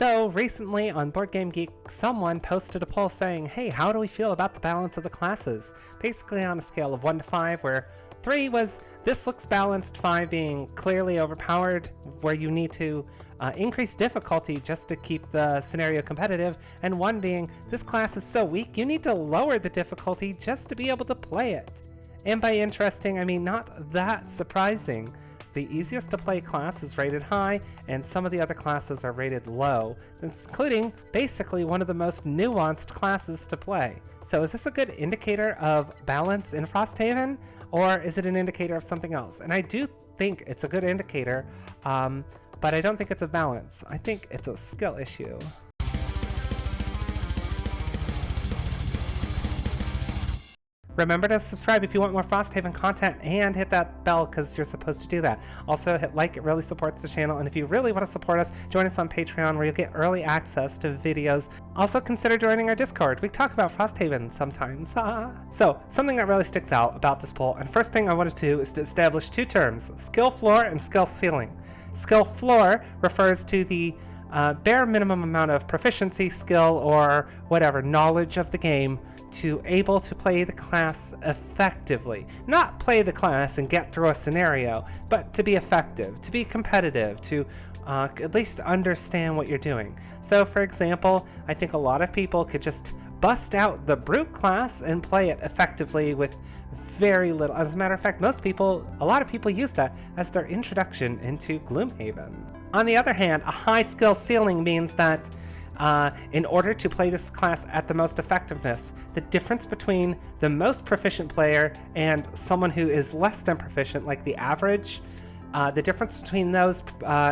So recently on Board Game Geek, someone posted a poll saying, hey, how do we feel about the balance of the classes? Basically on a scale of 1 to 5, where 3 was, this looks balanced, 5 being clearly overpowered, where you need to increase difficulty just to keep the scenario competitive, and 1 being, this class is so weak, you need to lower the difficulty just to be able to play it. And by interesting, I mean not that surprising. The easiest to play class is rated high, and some of the other classes are rated low, including basically one of the most nuanced classes to play. So is this a good indicator of balance in Frosthaven, or is it an indicator of something else? And I do think it's a good indicator, but I don't think it's a balance. I think it's a skill issue. Remember to subscribe if you want more Frosthaven content, and hit that bell because you're supposed to do that. Also hit like, it really supports the channel, and if you really want to support us, join us on Patreon where you'll get early access to videos. Also consider joining our Discord. We talk about Frosthaven sometimes. So, something that really sticks out about this poll, and first thing I wanted to do is to establish two terms, skill floor and skill ceiling. Skill floor refers to the bare minimum amount of proficiency, skill, or whatever, knowledge of the game to able to play the class effectively. Not play the class and get through a scenario, but to be effective, to be competitive, to at least understand what you're doing. So for example, I think a lot of people could just bust out the brute class and play it effectively with very little. As a matter of fact, a lot of people use that as their introduction into Gloomhaven. On the other hand, a high skill ceiling means that in order to play this class at the most effectiveness, the difference between the most proficient player and someone who is less than proficient, like the average, the difference between those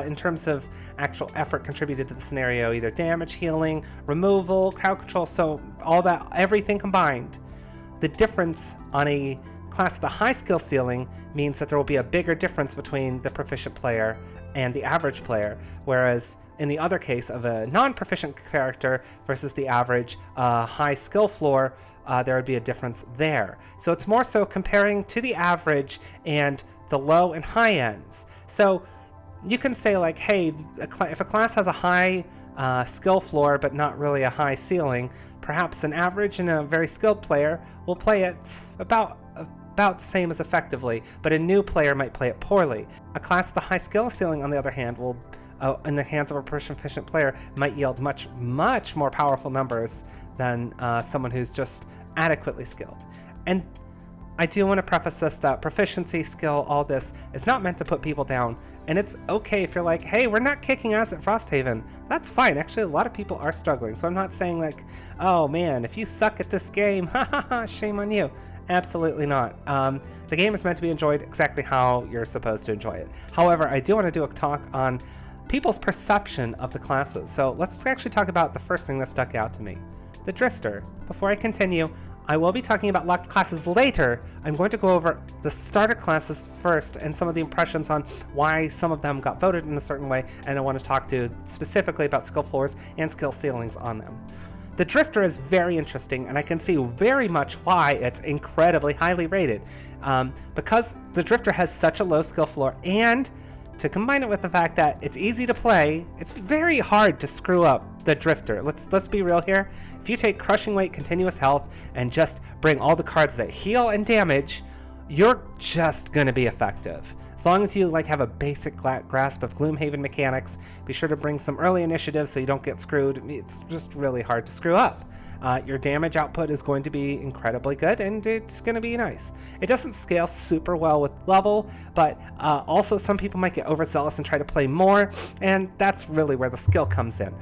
in terms of actual effort contributed to the scenario, either damage, healing, removal, crowd control, so all that, everything combined, the difference on a class with a high skill ceiling means that there will be a bigger difference between the proficient player and the average player, whereas in the other case of a non-proficient character versus the average high skill floor, there would be a difference there. So it's more so comparing to the average and the low and high ends. So you can say like, hey, if a class has a high skill floor but not really a high ceiling, perhaps an average and a very skilled player will play it about the same as effectively, but a new player might play it poorly. A class with a high skill ceiling, on the other hand, will in the hands of a proficient player might yield much more powerful numbers than someone who's just adequately skilled. And I do want to preface this that proficiency, skill, all this is not meant to put people down, and it's okay if you're like, hey, we're not kicking ass at Frosthaven. That's fine. Actually, a lot of people are struggling, so I'm not saying like, oh man, if you suck at this game, ha ha ha, shame on you. Absolutely not. The game is meant to be enjoyed exactly how you're supposed to enjoy it. However, I do want to do a talk on people's perception of the classes. So let's actually talk about the first thing that stuck out to me, the Drifter. Before I continue, I will be talking about locked classes later. I'm going to go over the starter classes first and some of the impressions on why some of them got voted in a certain way, and I want to talk specifically about skill floors and skill ceilings on them. The Drifter is very interesting, and I can see very much why it's incredibly highly rated. Because the Drifter has such a low skill floor, and to combine it with the fact that it's easy to play, it's very hard to screw up the Drifter. Let's be real here. If you take Crushing Weight, Continuous Health, and just bring all the cards that heal and damage, you're just gonna be effective. As long as you have a basic grasp of Gloomhaven mechanics, be sure to bring some early initiatives so you don't get screwed. It's just really hard to screw up. Your damage output is going to be incredibly good, and it's going to be nice. It doesn't scale super well with level, but also some people might get overzealous and try to play more, and that's really where the skill comes in.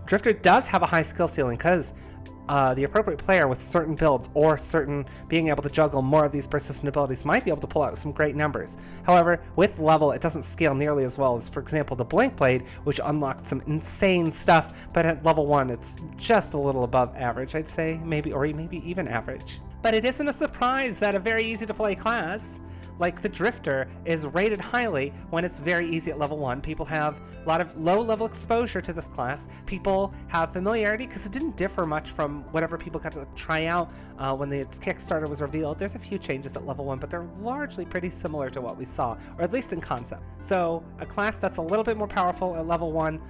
Drifter does have a high skill ceiling because the appropriate player with certain builds or being able to juggle more of these persistent abilities might be able to pull out some great numbers. However, with level, it doesn't scale nearly as well as, for example, the Blink Blade, which unlocked some insane stuff, but at level 1, it's just a little above average, I'd say, maybe even average. But it isn't a surprise that a very easy to play class like the Drifter is rated highly when it's very easy at level 1. People have a lot of low level exposure to this class. People have familiarity because it didn't differ much from whatever people got to try out when the Kickstarter was revealed. There's a few changes at level 1, but they're largely pretty similar to what we saw, or at least in concept. So a class that's a little bit more powerful at level 1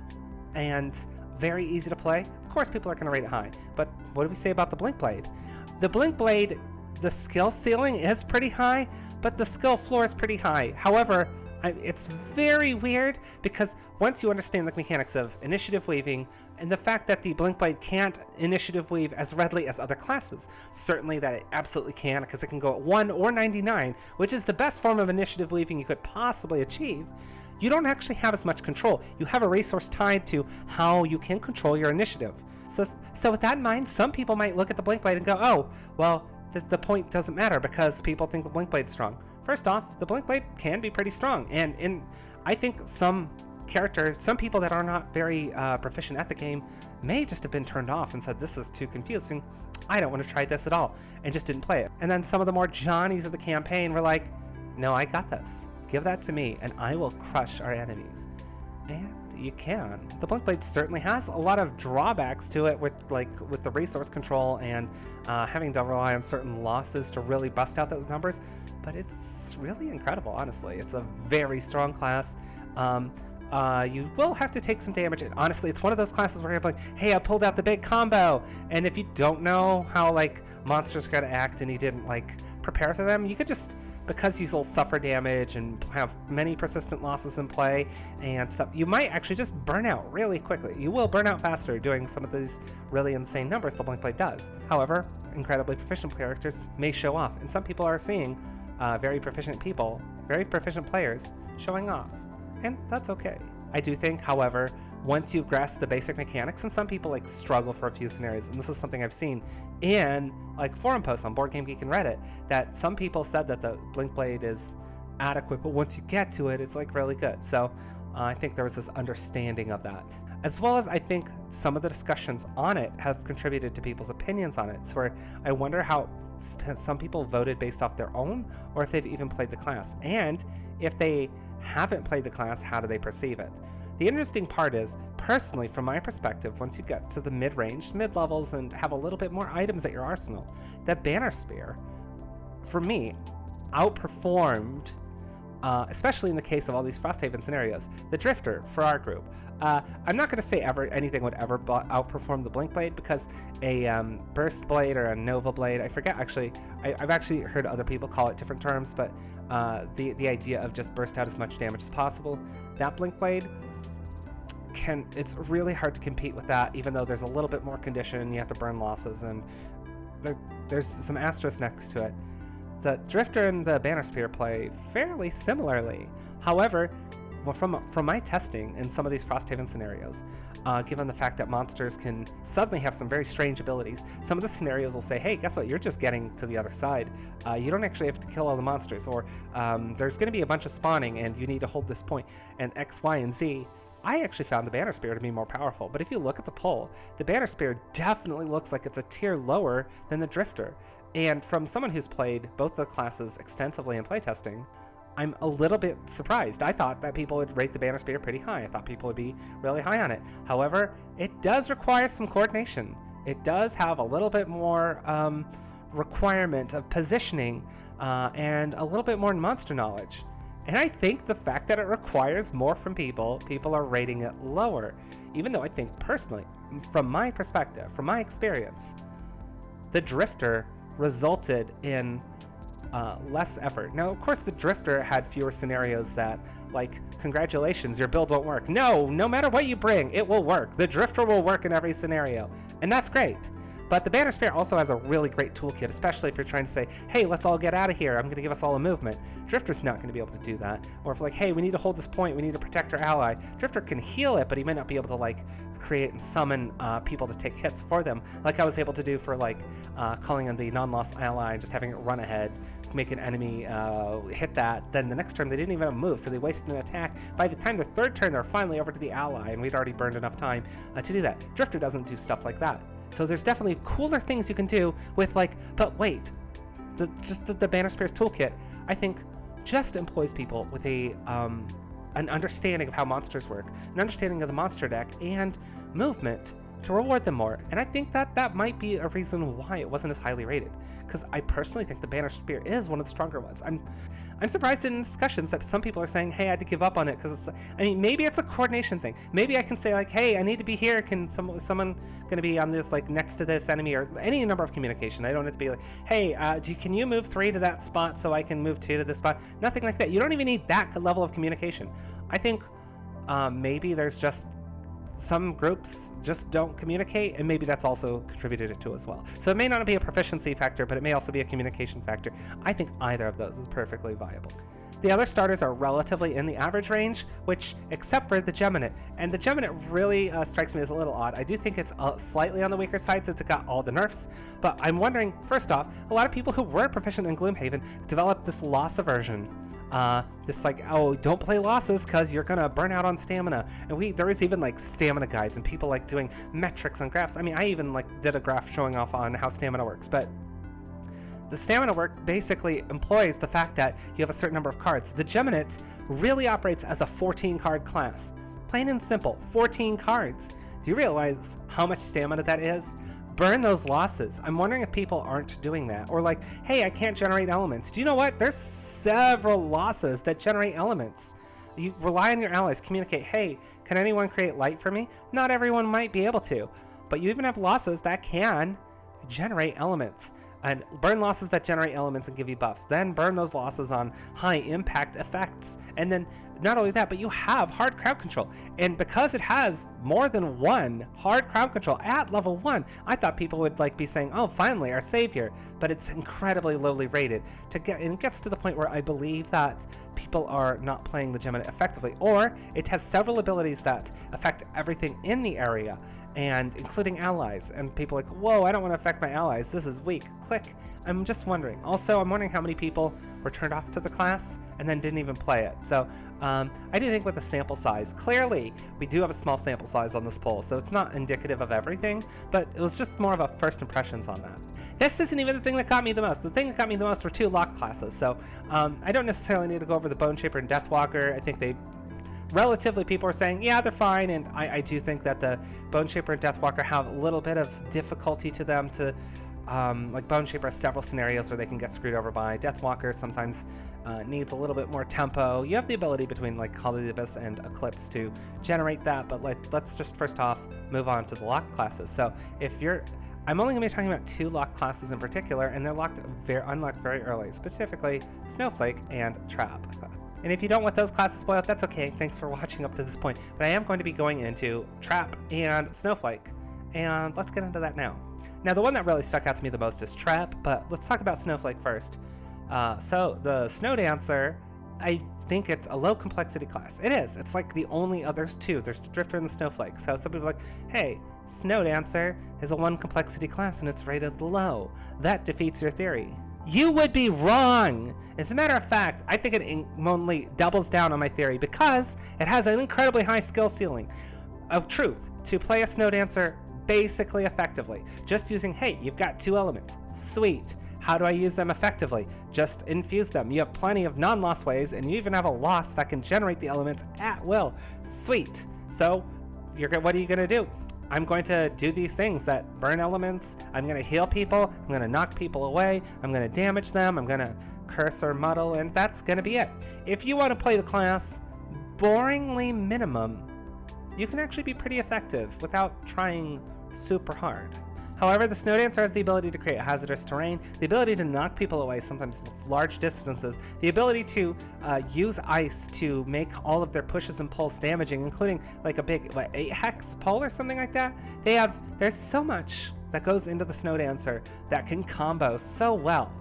and very easy to play. Of course, people are going to rate it high. But what do we say about the Blink Blade? The Blink Blade, the skill ceiling is pretty high, but the skill floor is pretty high. However, it's very weird because once you understand the mechanics of initiative weaving and the fact that the Blink Blade can't initiative weave as readily as other classes, certainly that it absolutely can because it can go at 1 or 99, which is the best form of initiative weaving you could possibly achieve, you don't actually have as much control. You have a resource tied to how you can control your initiative. So with that in mind, some people might look at the Blink Blade and go, oh, well, the point doesn't matter because people think the Blink Blade's strong. First off, the Blink Blade can be pretty strong, and I think some people that are not very proficient at the game may just have been turned off and said, this is too confusing, I don't want to try this at all, and just didn't play it. And then some of the more Johnnies of the campaign were like, no, I got this. Give that to me, and I will crush our enemies. And you can. The Blink Blade certainly has a lot of drawbacks to it with the resource control and having to rely on certain losses to really bust out those numbers, but it's really incredible, honestly. It's a very strong class. You will have to take some damage, and honestly, it's one of those classes where you're like, hey, I pulled out the big combo, and if you don't know how monsters are going to act and you didn't prepare for them, you could just, because you'll suffer damage and have many persistent losses in play and stuff, you might actually just burn out really quickly. You will burn out faster doing some of these really insane numbers the Blink Blade does. However, incredibly proficient characters may show off, and some people are seeing very proficient players showing off, and that's okay. I do think, however, once you grasp the basic mechanics, and some people struggle for a few scenarios, and this is something I've seen in forum posts on Board Game Geek and Reddit, that some people said that the Blink Blade is adequate, but once you get to it, it's really good. So I think there was this understanding of that, as well as I think some of the discussions on it have contributed to people's opinions on it. So where I wonder how some people voted based off their own, or if they've even played the class, and if they haven't played the class, how do they perceive it? The interesting part is, personally, from my perspective, once you get to the mid-range, mid-levels, and have a little bit more items at your arsenal, that Banner Spear, for me, outperformed, especially in the case of all these Frosthaven scenarios, the Drifter for our group. I'm not going to say anything would ever outperform the Blink Blade, because a Burst Blade or a Nova Blade, I forget actually, I've actually heard other people call it different terms, but the idea of just burst out as much damage as possible, that Blink Blade, it's really hard to compete with that, even though there's a little bit more condition, you have to burn losses, and there's some asterisks next to it. The Drifter and the Banner Spear play fairly similarly. However, from my testing in some of these Frosthaven scenarios, given the fact that monsters can suddenly have some very strange abilities, some of the scenarios will say, hey, guess what, you're just getting to the other side. You don't actually have to kill all the monsters, or there's going to be a bunch of spawning and you need to hold this point, and X, Y, and Z. I actually found the Banner Spear to be more powerful, but if you look at the poll, the Banner Spear definitely looks like it's a tier lower than the Drifter. And from someone who's played both the classes extensively in playtesting, I'm a little bit surprised. I thought that people would rate the Banner Spear pretty high. I thought people would be really high on it. However, it does require some coordination. It does have a little bit more requirement of positioning and a little bit more monster knowledge. And I think the fact that it requires more from people are rating it lower. Even though I think personally, from my perspective, from my experience, the Drifter resulted in less effort. Now, of course, the Drifter had fewer scenarios that, congratulations, your build won't work. No matter what you bring, it will work. The Drifter will work in every scenario, and that's great. But the Banner Spear also has a really great toolkit, especially if you're trying to say, hey, let's all get out of here, I'm going to give us all a movement. Drifter's not going to be able to do that. Or if hey, we need to hold this point, we need to protect our ally. Drifter can heal it, but he might not be able to create and summon people to take hits for them, like I was able to do for calling on the non-lost ally and just having it run ahead, make an enemy hit that. Then the next turn they didn't even have a move, so they wasted an attack. By the time their third turn, they're finally over to the ally, and we'd already burned enough time to do that. Drifter doesn't do stuff like that. So there's definitely cooler things you can do with but wait, the Banner Spear's toolkit, I think, just employs people with an understanding of how monsters work, an understanding of the monster deck, and movement to reward them more, and I think that might be a reason why it wasn't as highly rated, because I personally think the Banished Spear is one of the stronger ones. I'm surprised in discussions that some people are saying, hey, I had to give up on it, because I mean, maybe it's a coordination thing. Maybe I can say like, hey, I need to be here, can someone gonna be on this, like next to this enemy, or any number of communication. I don't have to be like, hey, can you move 3 to that spot so I can move 2 to this spot? Nothing like that. You don't even need that level of communication. I think maybe there's just some groups just don't communicate, and maybe that's also contributed to as well. So it may not be a proficiency factor, but it may also be a communication factor. I think either of those is perfectly viable. The other starters are relatively in the average range, which, except for the Geminate. And the Geminate really strikes me as a little odd. I do think it's slightly on the weaker side since it got all the nerfs, but I'm wondering, first off, a lot of people who were proficient in Gloomhaven developed this loss aversion. This like, oh, don't play losses because you're gonna burn out on stamina. And there is even like stamina guides and people like doing metrics on graphs. I mean, I even like did a graph showing off on how stamina works, but the stamina work basically employs the fact that you have a certain number of cards. The Geminate really operates as a 14 card class. Plain and simple, 14 cards. Do you realize how much stamina that is? Burn those losses. I'm wondering if people aren't doing that. Or like, hey, I can't generate elements. Do you know what? There's several losses that generate elements. You rely on your allies, communicate, hey, can anyone create light for me? Not everyone might be able to, but you even have losses that can generate elements. And burn losses that generate elements and give you buffs. Then burn those losses on high impact effects. And then not only that, but you have hard crowd control. And because it has more than one hard crowd control at level 1, I thought people would like be saying, oh, finally, our savior. But it's incredibly lowly rated. And it gets to the point where I believe that people are not playing the Geminate effectively. Or it has several abilities that affect everything in the area, and including allies, and people like, whoa, I don't want to affect my allies, this is weak, click. I'm just wondering. Also, I'm wondering how many people were turned off to the class and then didn't even play it. So I do think with the sample size, clearly we do have a small sample size on this poll, so it's not indicative of everything, but it was just more of a first impressions on that. This isn't even the thing that got me the most. The thing that got me the most were 2 locked classes, so I don't necessarily need to go over the Bone Shaper and Deathwalker. I think they relatively, people are saying, yeah, they're fine, and I do think that the Bone Shaper and Deathwalker have a little bit of difficulty to them to, like Bone Shaper has several scenarios where they can get screwed over by. Deathwalker sometimes needs a little bit more tempo. You have the ability between like Call of the Abyss and Eclipse to generate that, but let's just first off move on to the locked classes. So I'm only going to be talking about 2 locked classes in particular, and they're unlocked very early, specifically Snowflake and Trap. And if you don't want those classes spoiled, that's okay. Thanks for watching up to this point. But I am going to be going into Trap and Snowflake. And let's get into that now. Now, the one that really stuck out to me the most is Trap, but let's talk about Snowflake first. So the Snow Dancer, I think it's a low complexity class. It is. It's like the only others 2. There's the Drifter and the Snowflake. So some people are like, hey, Snow Dancer is a 1 complexity class and it's rated low. That defeats your theory. You would be wrong. As a matter of fact, I think it only doubles down on my theory because it has an incredibly high skill ceiling of truth to play a Snow Dancer basically effectively. Just using, hey, you've got 2 elements. Sweet. How do I use them effectively? Just infuse them. You have plenty of non-loss ways, and you even have a loss that can generate the elements at will. Sweet. So, what are you going to do? I'm going to do these things that burn elements. I'm going to heal people. I'm going to knock people away. I'm going to damage them. I'm going to curse or muddle, and that's going to be it. If you want to play the class boringly minimum, you can actually be pretty effective without trying super hard. However, the Snow Dancer has the ability to create hazardous terrain, the ability to knock people away, sometimes large distances, the ability to use ice to make all of their pushes and pulls damaging, including like a big 8 hex pull or something like that. There's so much that goes into the Snow Dancer that can combo so well.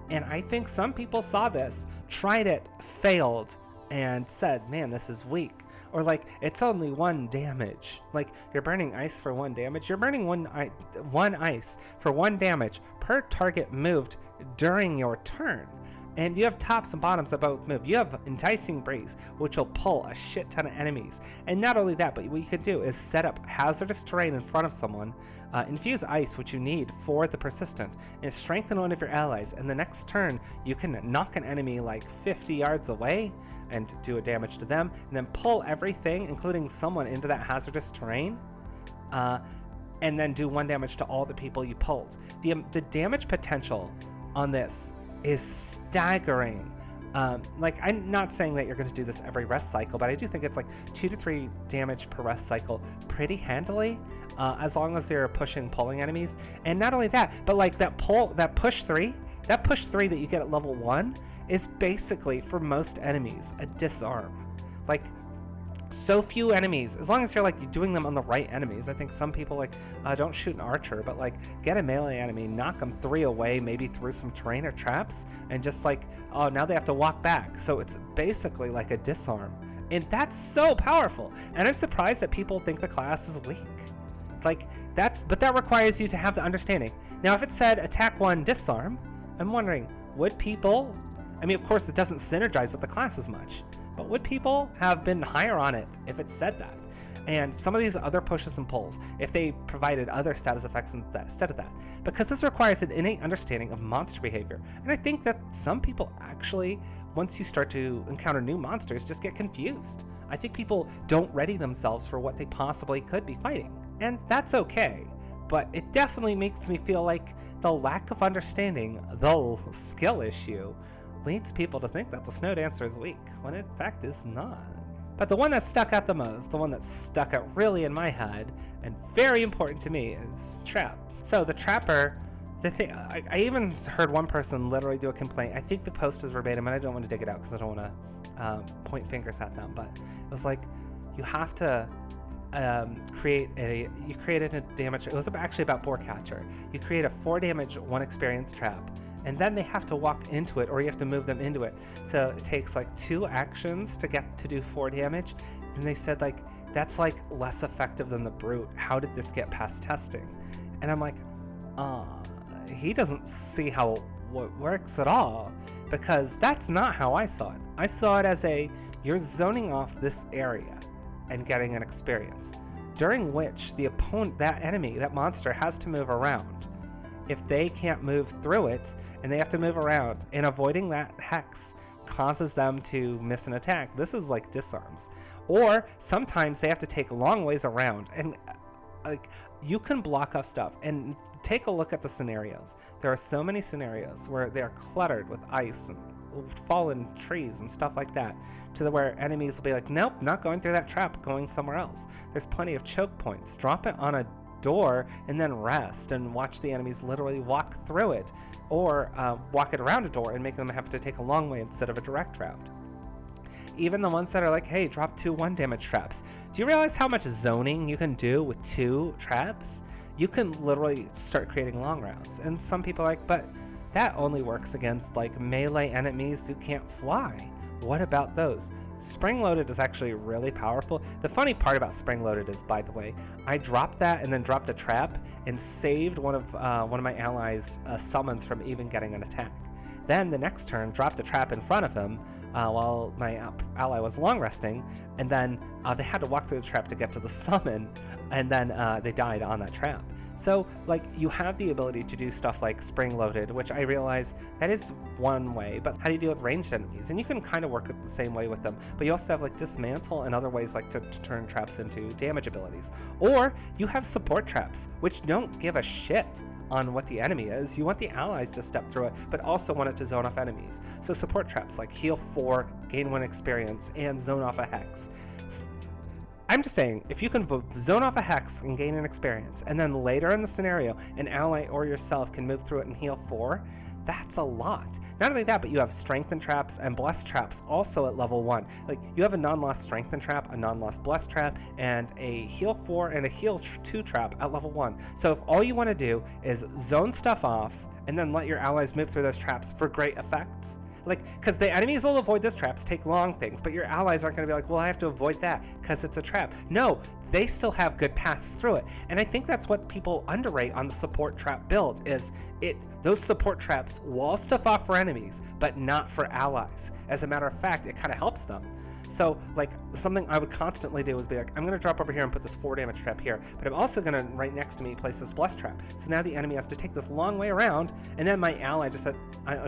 And I think some people saw this, tried it, failed, and said, man, this is weak. Or like, it's only 1 damage. Like, you're burning ice for 1 damage. You're burning one ice for 1 damage per target moved during your turn. And you have tops and bottoms that both move. You have Enticing Breeze, which will pull a shit ton of enemies. And not only that, but what you can do is set up hazardous terrain in front of someone, infuse ice, which you need for the persistent, and strengthen one of your allies. And the next turn, you can knock an enemy like 50 yards away and do a damage to them, and then pull everything, including someone, into that hazardous terrain. and then do 1 damage to all the people you pulled. The damage potential on this is staggering. Like, I'm not saying that you're going to do this every rest cycle, but I do think it's like 2 to 3 damage per rest cycle pretty handily, as long as you're pulling enemies. And not only that, but like that push 3 that you get at level 1 is basically, for most enemies, a disarm. Like, so few enemies, as long as you're like doing them on the right enemies. I think some people like don't shoot an archer, but like get a melee enemy, knock them 3 away, maybe through some terrain or traps, and just like, oh, now they have to walk back. So it's basically like a disarm, and that's so powerful. And I'm surprised that people think the class is weak. Like, but that requires you to have the understanding. Now, if it said attack 1, disarm, I'm wondering, would people, I mean, of course it doesn't synergize with the class as much, but would people have been higher on it if it said that? And some of these other pushes and pulls, if they provided other status effects instead of that, because this requires an innate understanding of monster behavior. And I think that some people actually, once you start to encounter new monsters, just get confused. I think people don't ready themselves for what they possibly could be fighting, and that's okay. But it definitely makes me feel like the lack of understanding, the skill issue, leads people to think that the Snow Dancer is weak, when in fact is not. But the one that stuck out the most, the one that stuck out really in my head, and very important to me, is Trap. So the Trapper, I even heard one person literally do a complaint. I think the post is verbatim, and I don't want to dig it out because I don't want to point fingers at them, but it was like, you have to you created a damage, it was actually about Boar Catcher. You create a 4 damage, 1 experience trap, and then they have to walk into it, or you have to move them into it. So it takes like 2 actions to get to do 4 damage. And they said like, that's like less effective than the Brute. How did this get past testing? And I'm like, he doesn't see how it works at all, because that's not how I saw it. I saw it as you're zoning off this area and getting an experience, during which the opponent, that enemy, that monster, has to move around. If they can't move through it and they have to move around, and avoiding that hex causes them to miss an attack, this is like disarms. Or sometimes they have to take long ways around, and like, you can block off stuff. And take a look at the scenarios. There are so many scenarios where they're cluttered with ice and fallen trees and stuff like that, to where enemies will be like, nope, not going through that trap, going somewhere else. There's plenty of choke points. Drop it on a door and then rest and watch the enemies literally walk through it, or walk it around a door and make them have to take a long way instead of a direct route. Even the ones that are like, hey, drop 2 1 damage traps. Do you realize how much zoning you can do with 2 traps? You can literally start creating long rounds. And some people are like, but that only works against like melee enemies who can't fly. What about those? Spring-loaded is actually really powerful. The funny part about spring-loaded is, by the way, I dropped that and then dropped a trap and saved one of my allies' summons from even getting an attack. Then the next turn, dropped a trap in front of him while my ally was long resting, and then they had to walk through the trap to get to the summon, and then they died on that trap. So like, you have the ability to do stuff like spring loaded, which I realize that is one way, but how do you deal with ranged enemies? And you can kind of work it the same way with them, but you also have like dismantle and other ways like to turn traps into damage abilities. Or you have support traps, which don't give a shit on what the enemy is. You want the allies to step through it, but also want it to zone off enemies. So support traps like heal 4, gain 1 experience, and zone off a hex. I'm just saying, if you can zone off a hex and gain an experience, and then later in the scenario, an ally or yourself can move through it and heal 4, that's a lot. Not only that, but you have strengthen traps and bless traps also at level 1. Like, you have a non-loss strengthen trap, a non-loss bless trap, and a heal 4 and a heal 2 trap at level 1. So if all you want to do is zone stuff off and then let your allies move through those traps for great effects, like, because the enemies will avoid those traps, take long things, but your allies aren't going to be like, well, I have to avoid that because it's a trap. No, they still have good paths through it. And I think that's what people underrate on the support trap build, is those support traps wall stuff off for enemies, but not for allies. As a matter of fact, it kind of helps them. So like, something I would constantly do is be like, I'm going to drop over here and put this 4 damage trap here, but I'm also going to, right next to me, place this bless trap. So now the enemy has to take this long way around, and then my ally just had,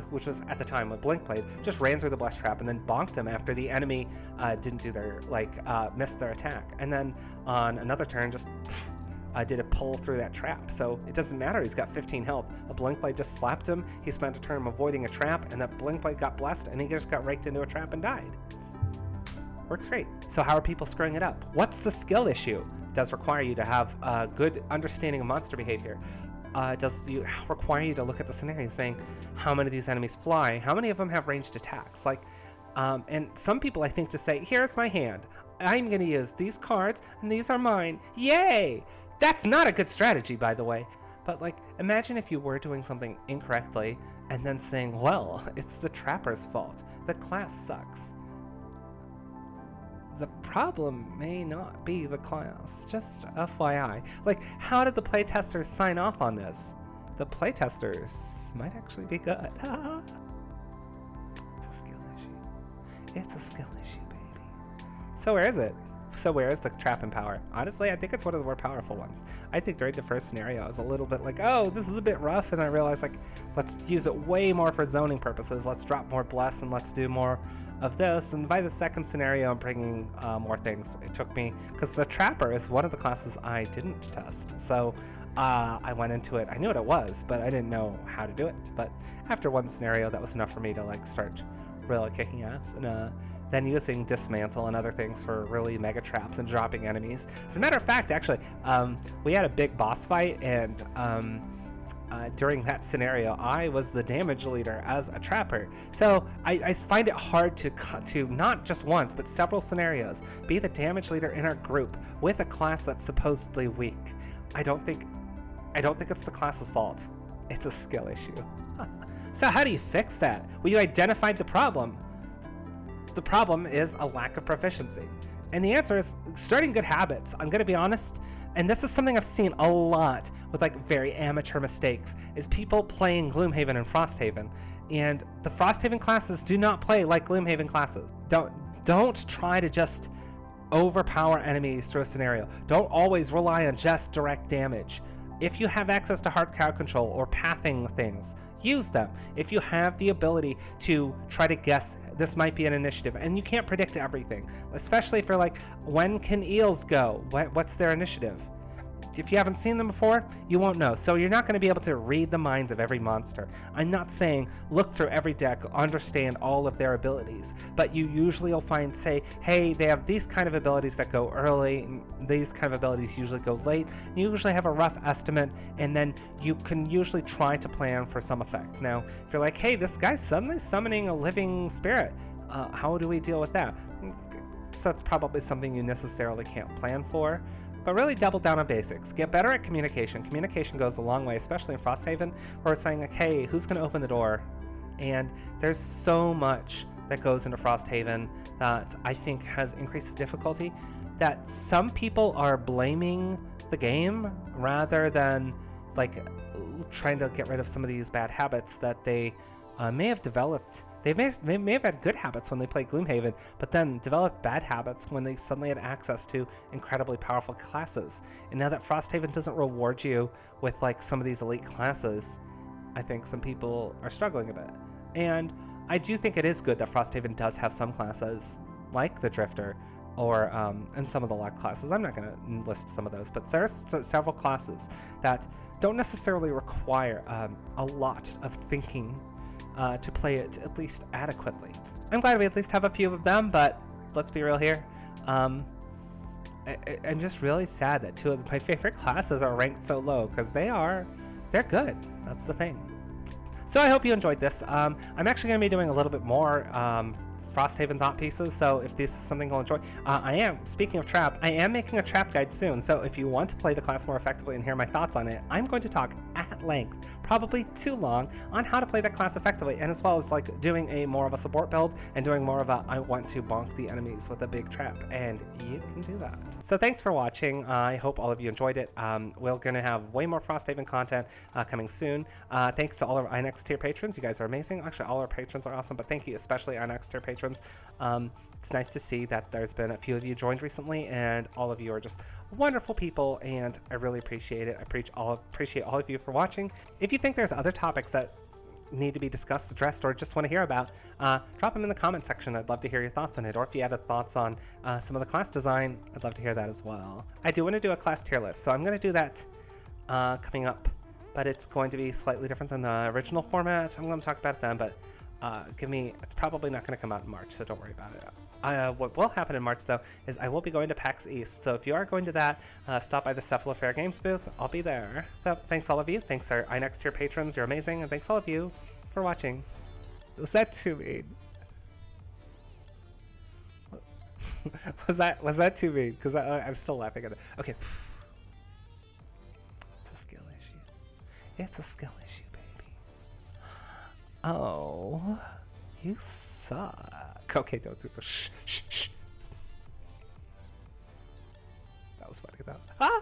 which was at the time with Blink Blade, just ran through the bless trap and then bonked him after the enemy didn't do their, missed their attack. And then on another turn, just did a pull through that trap. So it doesn't matter, he's got 15 health. A blink blade just slapped him, he spent a turn avoiding a trap, and that blink blade got blessed, and he just got raked into a trap and died. Works great. So how are people screwing it up? What's the skill issue? It does require you to have a good understanding of monster behavior. It does require you to look at the scenario saying, how many of these enemies fly? How many of them have ranged attacks? Like, and some people, I think, just say, here's my hand. I'm going to use these cards, and these are mine. Yay! That's not a good strategy, by the way. But, like, imagine if you were doing something incorrectly and then saying, well, it's the trapper's fault. The class sucks. The problem may not be the class, just FYI. Like, how did the playtesters sign off on this? The playtesters might actually be good. It's a skill issue. It's a skill issue, baby. So where is it? So where is the trap and power? Honestly, I think it's one of the more powerful ones. I think during the first scenario, I was a little bit like, oh, this is a bit rough, and I realized, like, let's use it way more for zoning purposes. Let's drop more bless, and let's do more of this. And by the second scenario, I'm bringing more things. It took me, because the trapper is one of the classes I didn't test. So I went into it. I knew what it was, but I didn't know how to do it. But after one scenario, that was enough for me to, like, start really kicking ass. And then using dismantle and other things for really mega traps and dropping enemies. As a matter of fact, actually, we had a big boss fight, and during that scenario, I was the damage leader as a trapper. So I find it hard to not just once, but several scenarios, be the damage leader in our group with a class that's supposedly weak. I don't think it's the class's fault. It's a skill issue. So how do you fix that? Well, you identified the problem. The problem is a lack of proficiency. And the answer is starting good habits. I'm going to be honest, and this is something I've seen a lot with, like, very amateur mistakes, is people playing Gloomhaven and Frosthaven. And the Frosthaven classes do not play like Gloomhaven classes. Don't try to just overpower enemies through a scenario. Don't always rely on just direct damage. If you have access to hard crowd control or pathing things, use them. If you have the ability to try to guess, this might be an initiative, and you can't predict everything, especially if you're like, when can eels go? What's their initiative? If you haven't seen them before, you won't know. So you're not going to be able to read the minds of every monster. I'm not saying look through every deck, understand all of their abilities, but you usually will find, say, hey, they have these kind of abilities that go early, and these kind of abilities usually go late. You usually have a rough estimate, and then you can usually try to plan for some effects. Now, if you're like, hey, this guy's suddenly summoning a living spirit, how do we deal with that? So that's probably something you necessarily can't plan for. But really double down on basics. Get better at communication. Communication goes a long way, especially in Frosthaven, where it's saying, like, hey, who's going to open the door? And there's so much that goes into Frosthaven that I think has increased the difficulty, that some people are blaming the game rather than, like, trying to get rid of some of these bad habits that they may have developed. They may have had good habits when they played Gloomhaven, but then developed bad habits when they suddenly had access to incredibly powerful classes. And now that Frosthaven doesn't reward you with, like, some of these elite classes, I think some people are struggling a bit. And I do think it is good that Frosthaven does have some classes, like the Drifter, or and some of the luck classes. I'm not going to list some of those, but there's several classes that don't necessarily require a lot of thinking to play it at least adequately. I'm glad we at least have a few of them, but let's be real here. I'm just really sad that two of my favorite classes are ranked so low, because they're good. That's the thing. So I hope you enjoyed this. I'm actually going to be doing a little bit more Frosthaven thought pieces, so if this is something you'll enjoy, speaking of trap, I am making a trap guide soon, so if you want to play the class more effectively and hear my thoughts on it, I'm going to talk at length, probably too long, on how to play that class effectively, and as well as, like, doing a more of a support build and doing more of a I want to bonk the enemies with a big trap, and you can do that. So thanks for watching. I hope all of you enjoyed it. We're going to have way more Frosthaven content coming soon. Thanks to all our INX tier patrons. You guys are amazing. Actually, all our patrons are awesome, but thank you especially INX tier patrons. It's nice to see that there's been a few of you joined recently, and all of you are just wonderful people, and I really appreciate it. I appreciate all of you for watching. If you think there's other topics that need to be discussed, addressed, or just want to hear about, drop them in the comment section. I'd love to hear your thoughts on it. Or if you had thoughts on some of the class design, I'd love to hear that as well. I do want to do a class tier list, so I'm going to do that coming up, but it's going to be slightly different than the original format. I'm going to talk about it then, but it's probably not going to come out in March, so don't worry about it. What will happen in March, though, is I will be going to PAX East. So if you are going to that, stop by the Cephalofair Games booth. I'll be there. So thanks all of you. Thanks our iNext tier patrons. You're amazing. And thanks all of you for watching. Was that too mean? was that too mean? Because I'm still laughing at it. Okay. It's a skill issue. It's a skill issue, baby. Oh. You suck. Okay, don't do the shh. That was funny though. Ah!